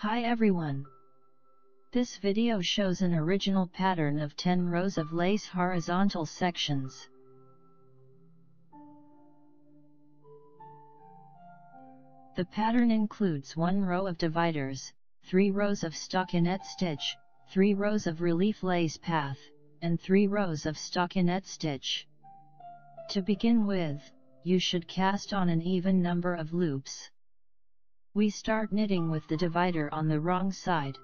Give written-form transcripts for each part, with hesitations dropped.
Hi everyone! This video shows an original pattern of 10 rows of lace horizontal sections. The pattern includes 1 row of dividers, 3 rows of stockinette stitch, 3 rows of relief lace path, and 3 rows of stockinette stitch. To begin with, you should cast on an even number of loops. We start knitting with the divider on the wrong side.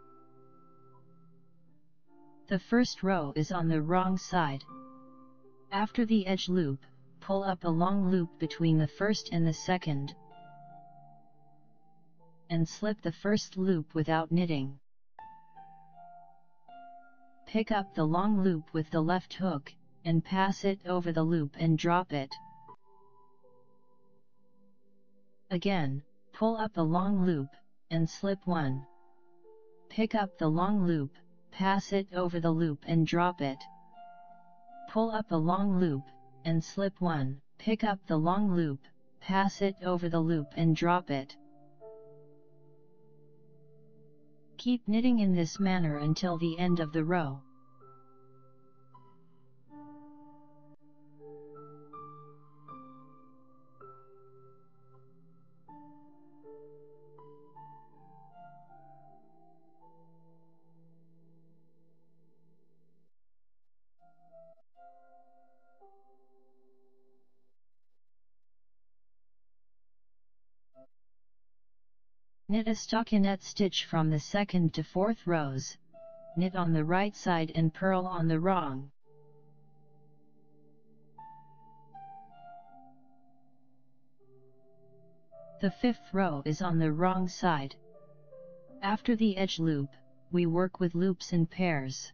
The first row is on the wrong side. After the edge loop, pull up a long loop between the first and the second, and slip the first loop without knitting. Pick up the long loop with the left hook, and pass it over the loop and drop it. Again, pull up a long loop, and slip one. Pick up the long loop, pass it over the loop and drop it. Pull up a long loop, and slip one. Pick up the long loop, pass it over the loop and drop it. Keep knitting in this manner until the end of the row. Knit a stockinette stitch from the 2nd to 4th rows, knit on the right side and purl on the wrong. The 5th row is on the wrong side. After the edge loop, we work with loops in pairs.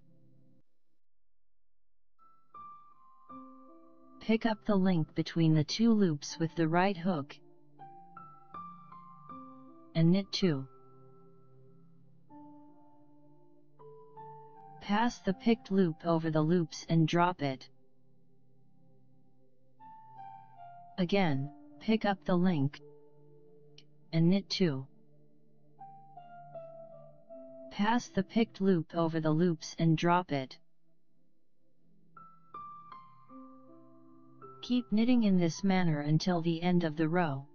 Pick up the link between the 2 loops with the right hook, and knit 2. Pass the picked loop over the loops and drop it. Again, pick up the link, and knit 2. Pass the picked loop over the loops and drop it. Keep knitting in this manner until the end of the row.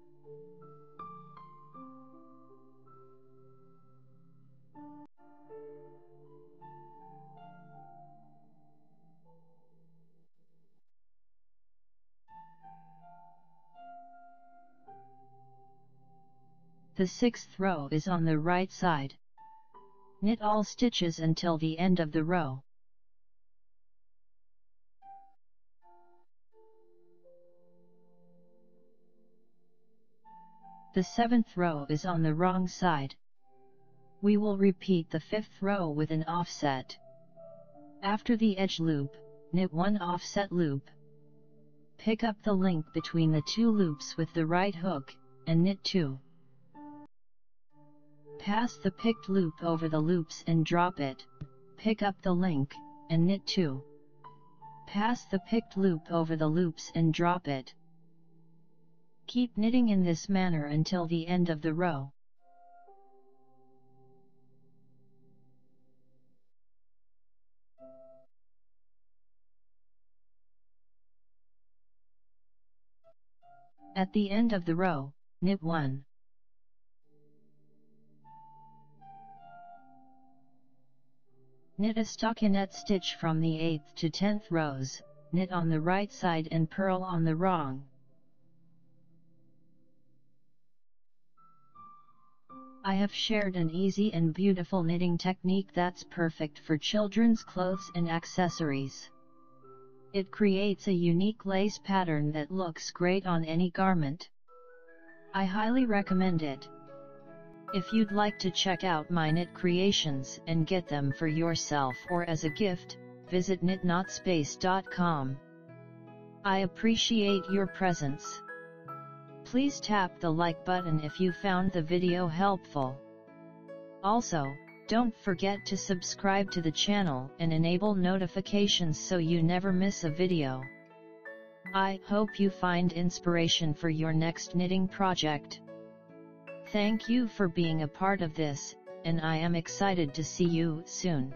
The 6th row is on the right side. Knit all stitches until the end of the row. The 7th row is on the wrong side. We will repeat the 5th row with an offset. After the edge loop, knit 1 offset loop. Pick up the link between the 2 loops with the right hook, and knit 2. Pass the picked loop over the loops and drop it. Pick up the link, and knit 2. Pass the picked loop over the loops and drop it. Keep knitting in this manner until the end of the row. At the end of the row, knit 1. Knit a stockinette stitch from the 8th to 10th rows, knit on the right side and purl on the wrong. I have shared an easy and beautiful knitting technique that's perfect for children's clothes and accessories. It creates a unique lace pattern that looks great on any garment. I highly recommend it. If you'd like to check out my knit creations and get them for yourself or as a gift, visit knitnotspace.com. I appreciate your presence. Please tap the like button if you found the video helpful. Also, don't forget to subscribe to the channel and enable notifications so you never miss a video. I hope you find inspiration for your next knitting project. Thank you for being a part of this, and I am excited to see you soon.